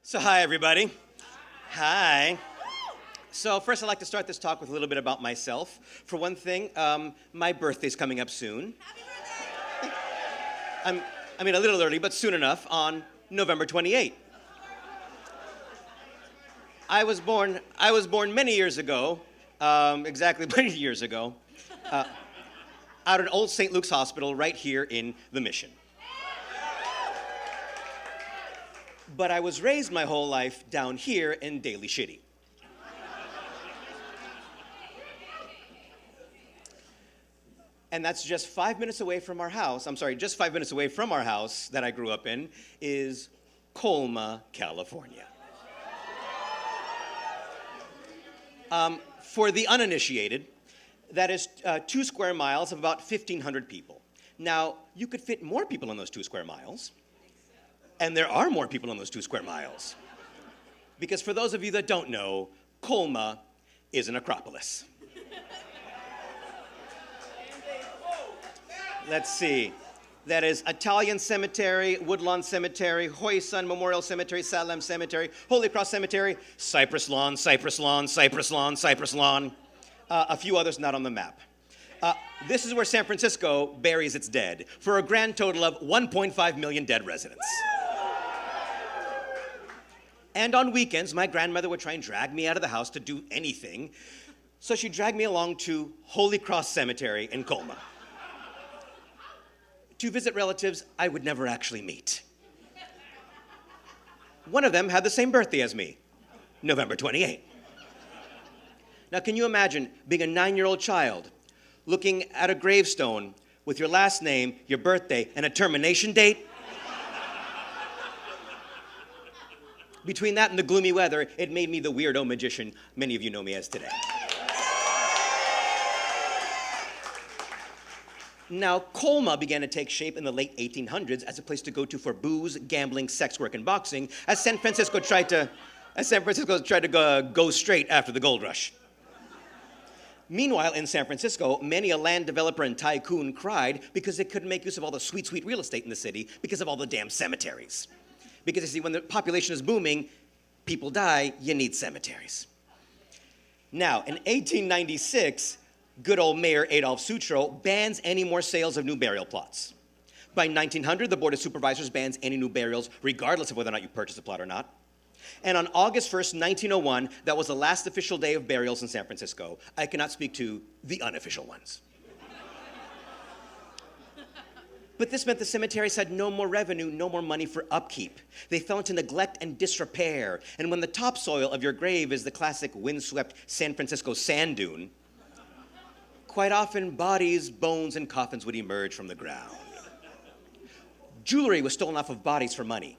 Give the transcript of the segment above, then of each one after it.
So hi, everybody. Hi. So first, I'd like to start this talk with a little bit about myself. For one thing, my birthday's coming up soon. I mean, a little early, but soon enough, on November 28th. I was born many years ago, exactly 20 years ago, out at Old St. Luke's Hospital right here in the Mission. But I was raised my whole life down here in Daly Shitty. And that's just 5 minutes away from our house. I'm sorry, just 5 minutes away from our house that I grew up in is Colma, California. For the uninitiated, that is 2 square miles of about 1,500 people. Now, you could fit more people in those 2 square miles. And there are more people in those 2 square miles. Because for those of you that don't know, Colma is an acropolis. Let's see. That is Italian Cemetery, Woodlawn Cemetery, Hoyson Memorial Cemetery, Salem Cemetery, Holy Cross Cemetery, Cypress Lawn, Cypress Lawn, Cypress Lawn, Cypress Lawn. A few others not on the map. This is where San Francisco buries its dead, for a grand total of 1.5 million dead residents. And on weekends, my grandmother would try and drag me out of the house to do anything, so she'd drag me along to Holy Cross Cemetery in Colma to visit relatives I would never actually meet. One of them had the same birthday as me, November 28th. Now, can you imagine being a 9-year-old child, looking at a gravestone with your last name, your birthday, and a termination date? Between that and the gloomy weather, it made me the weirdo magician many of you know me as today. Now, Colma began to take shape in the late 1800s as a place to go to for booze, gambling, sex work, and boxing, as San Francisco tried to go straight after the gold rush. Meanwhile, in San Francisco, many a land developer and tycoon cried because they couldn't make use of all the sweet, sweet real estate in the city because of all the damn cemeteries. Because you see, when the population is booming, people die, you need cemeteries. Now, in 1896, good old Mayor Adolf Sutro bans any more sales of new burial plots. By 1900, the Board of Supervisors bans any new burials, regardless of whether or not you purchase a plot or not. And on August 1st, 1901, that was the last official day of burials in San Francisco. I cannot speak to the unofficial ones. But this meant the cemeteries had no more revenue, no more money for upkeep. They fell into neglect and disrepair. And when the topsoil of your grave is the classic windswept San Francisco sand dune, quite often bodies, bones, and coffins would emerge from the ground. Jewelry was stolen off of bodies for money.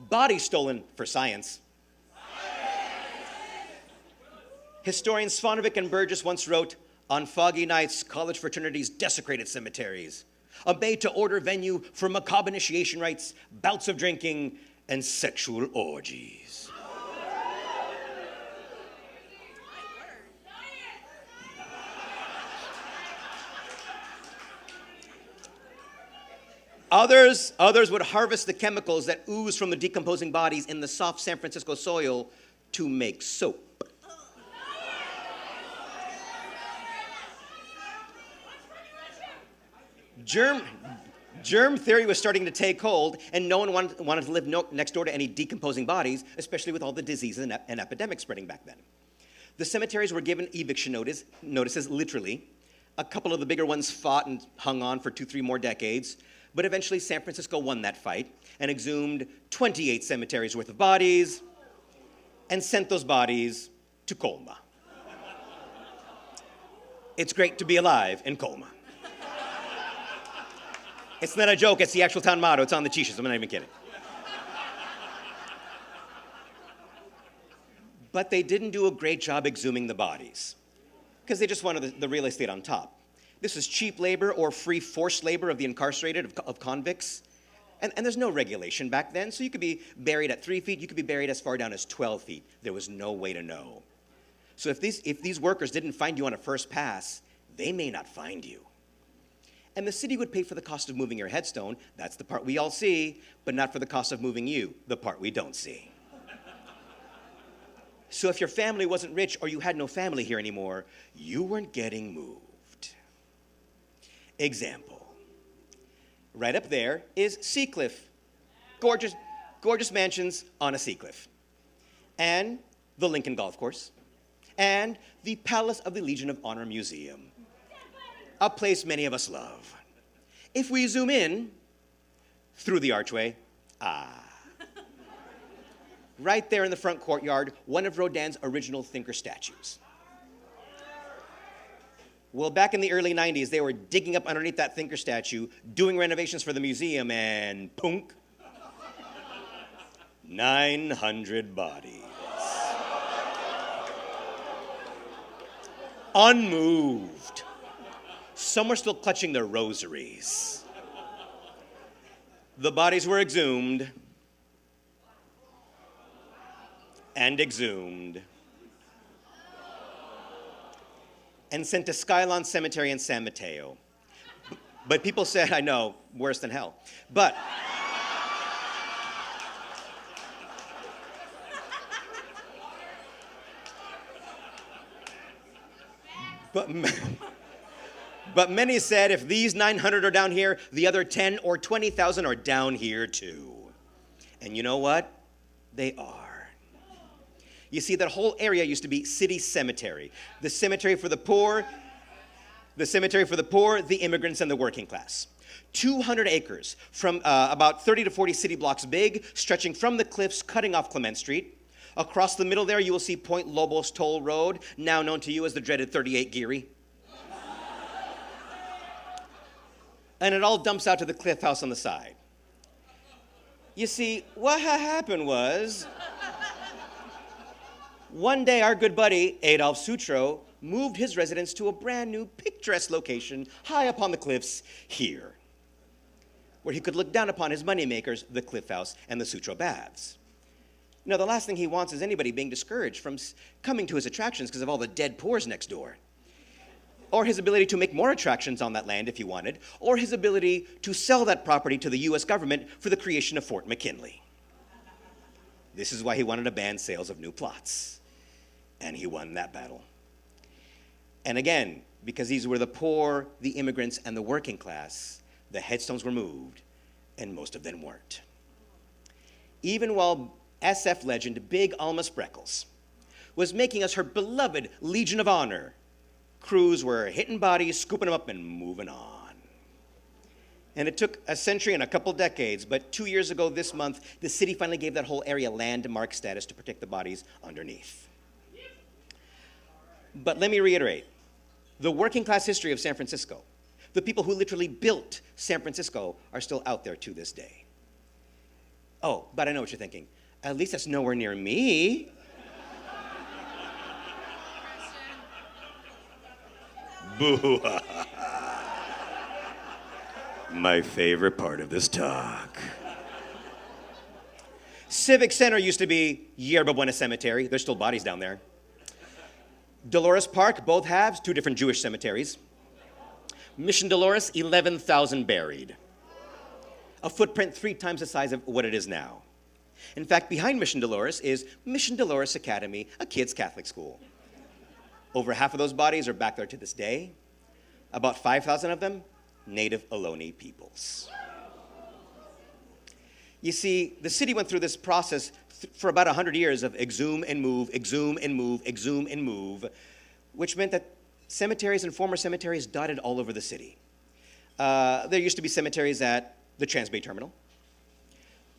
Bodies stolen for science. Historians Svanevik and Burgess once wrote, "On foggy nights, college fraternities desecrated cemeteries, a made-to-order venue for macabre initiation rites, bouts of drinking, and sexual orgies." Others would harvest the chemicals that ooze from the decomposing bodies in the soft San Francisco soil to make soap. Germ theory was starting to take hold, and no one wanted to live next door to any decomposing bodies, especially with all the diseases and epidemics spreading back then. The cemeteries were given eviction notices, literally. A couple of the bigger ones fought and hung on for 2-3 more decades, but eventually San Francisco won that fight and exhumed 28 cemeteries worth of bodies and sent those bodies to Colma. It's great to be alive in Colma. It's not a joke, it's the actual town motto. It's on the t-shirts, I'm not even kidding. But they didn't do a great job exhuming the bodies because they just wanted the real estate on top. This is cheap labor or free forced labor of the incarcerated, of convicts. And there's no regulation back then, so you could be buried at 3 feet, you could be buried as far down as 12 feet. There was no way to know. So if these workers didn't find you on a first pass, they may not find you. And the city would pay for the cost of moving your headstone. That's the part we all see, but not for the cost of moving you, the part we don't see. So if your family wasn't rich or you had no family here anymore, you weren't getting moved. Example. Right up there is Seacliff. Gorgeous, gorgeous mansions on a sea cliff. And the Lincoln Golf Course. And the Palace of the Legion of Honor Museum. A place many of us love. If we zoom in through the archway, right there in the front courtyard, one of Rodin's original thinker statues. Well, back in the early 90s, they were digging up underneath that thinker statue, doing renovations for the museum, and punk, 900 bodies. Unmoved. Some were still clutching their rosaries. The bodies were exhumed and exhumed and sent to Skylon Cemetery in San Mateo. But people said, I know, worse than hell. But many said if these 900 are down here, the other 10 or 20,000 are down here too. And you know what? They are. You see, that whole area used to be city cemetery. The cemetery for the poor, the immigrants, and the working class. 200 acres from about 30 to 40 city blocks big, stretching from the cliffs, cutting off Clement Street. Across the middle there, you will see Point Lobos Toll Road, now known to you as the dreaded 38 Geary. And it all dumps out to the cliff house on the side. You see, what happened was, one day our good buddy, Adolf Sutro, moved his residence to a brand new picturesque location high up on the cliffs here, where he could look down upon his moneymakers, the Cliff House and the Sutro Baths. You know, the last thing he wants is anybody being discouraged from coming to his attractions because of all the dead poors next door. Or his ability to make more attractions on that land if he wanted, or his ability to sell that property to the US government for the creation of Fort McKinley. This is why he wanted to ban sales of new plots. And he won that battle. And again, because these were the poor, the immigrants, and the working class, the headstones were moved, and most of them weren't. Even while SF legend Big Alma Spreckles was making us her beloved Legion of Honor, crews were hitting bodies, scooping them up, and moving on. And it took a century and a couple decades, but 2 years ago this month, the city finally gave that whole area landmark status to protect the bodies underneath. But let me reiterate, the working class history of San Francisco, the people who literally built San Francisco, are still out there to this day. Oh, but I know what you're thinking. At least that's nowhere near me. Boo. My favorite part of this talk. Civic Center used to be Yerba Buena Cemetery. There's still bodies down there. Dolores Park, both halves, 2 different Jewish cemeteries. Mission Dolores, 11,000 buried. A footprint 3 times the size of what it is now. In fact, behind Mission Dolores is Mission Dolores Academy, a kids' Catholic school. Over half of those bodies are back there to this day. About 5,000 of them, Native Ohlone peoples. You see, the city went through this process for about 100 years of exhume and move, exhume and move, exhume and move, which meant that cemeteries and former cemeteries dotted all over the city. There used to be cemeteries at the Transbay Terminal,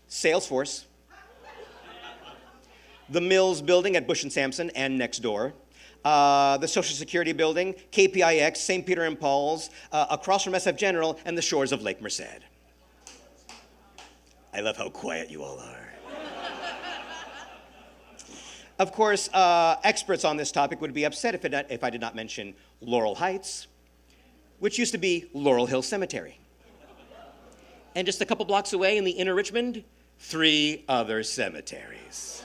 Salesforce, the Mills Building at Bush and Sampson and next door, the Social Security Building, KPIX, St. Peter and Paul's, across from SF General, and the shores of Lake Merced. I love how quiet you all are. Of course, experts on this topic would be upset if I did not mention Laurel Heights, which used to be Laurel Hill Cemetery. And just a couple blocks away in the inner Richmond, 3 other cemeteries.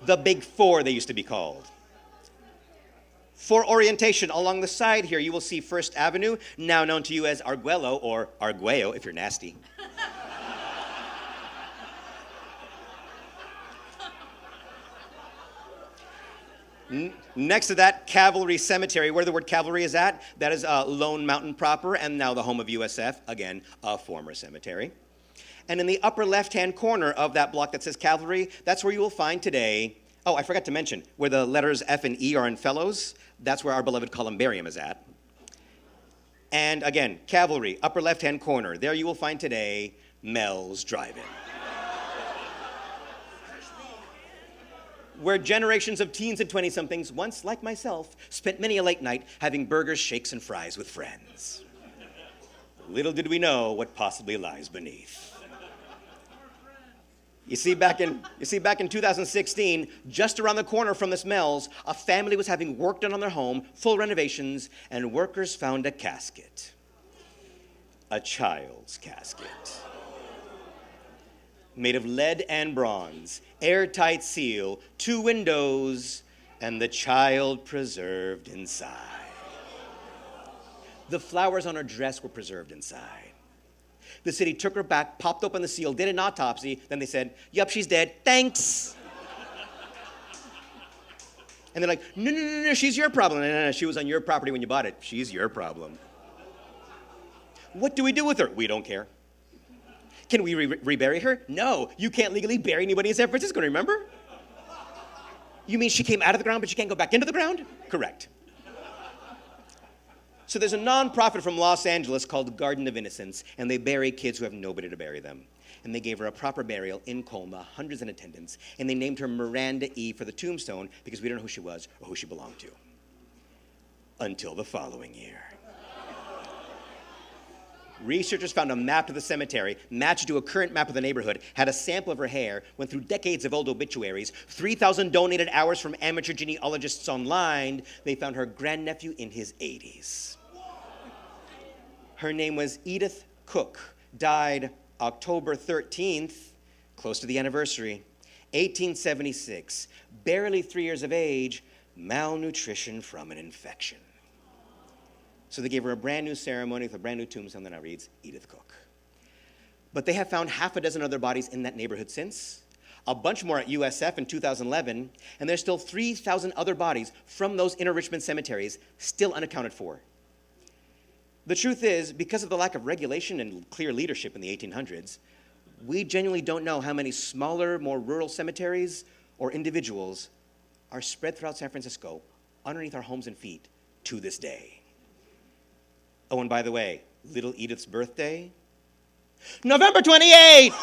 The Big Four, they used to be called. For orientation, along the side here, you will see First Avenue, now known to you as Arguello, or Arguello if you're nasty. Next to that, Cavalry Cemetery, where the word cavalry is at, that is Lone Mountain proper, and now the home of USF, again, a former cemetery. And in the upper left-hand corner of that block that says Cavalry, that's where you will find today, oh, I forgot to mention, where the letters F and E are in Fellows, that's where our beloved columbarium is at. And again, Cavalry, upper left-hand corner, there you will find today Mel's Drive-In, where generations of teens and 20-somethings, once like myself, spent many a late night having burgers, shakes, and fries with friends. Little did we know what possibly lies beneath. You see, back in 2016, just around the corner from this Mel's, a family was having work done on their home, full renovations, and workers found a casket. A child's casket. Made of lead and bronze, airtight seal, 2 windows, and the child preserved inside. The flowers on her dress were preserved inside. The city took her back, popped open the seal, did an autopsy, then they said, yup, she's dead, thanks. And they're like, no, she's your problem. No, she was on your property when you bought it. She's your problem. What do we do with her? We don't care. Can we rebury her? No, you can't legally bury anybody in San Francisco, remember? You mean she came out of the ground, but she can't go back into the ground? Correct. So there's a nonprofit from Los Angeles called Garden of Innocence, and they bury kids who have nobody to bury them. And they gave her a proper burial in Colma, hundreds in attendance, and they named her Miranda E. for the tombstone because we don't know who she was or who she belonged to. Until the following year. Researchers found a map of the cemetery, matched to a current map of the neighborhood, had a sample of her hair, went through decades of old obituaries, 3,000 donated hours from amateur genealogists online. They found her grandnephew in his 80s. Her name was Edith Cook, died October 13th, close to the anniversary, 1876, barely 3 years of age, malnutrition from an infection. So they gave her a brand new ceremony with a brand new tombstone that now reads Edith Cook. But they have found half a dozen other bodies in that neighborhood since, a bunch more at USF in 2011, and there's still 3,000 other bodies from those inner Richmond cemeteries still unaccounted for. The truth is, because of the lack of regulation and clear leadership in the 1800s, we genuinely don't know how many smaller, more rural cemeteries or individuals are spread throughout San Francisco underneath our homes and feet to this day. Oh, and by the way, little Edith's birthday? November 28th!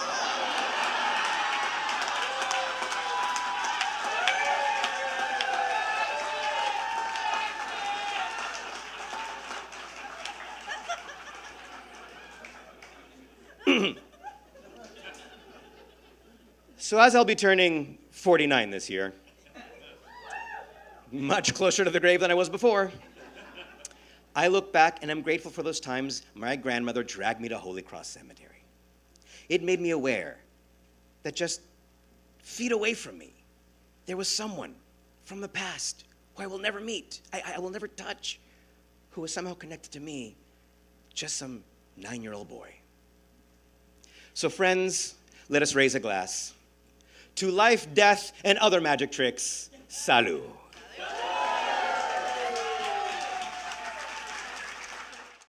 So as I'll be turning 49 this year, much closer to the grave than I was before, I look back and I'm grateful for those times my grandmother dragged me to Holy Cross Cemetery. It made me aware that just feet away from me, there was someone from the past who I will never meet, I will never touch, who was somehow connected to me, just some 9-year-old boy. So friends, let us raise a glass to life, death, and other magic tricks. Salud.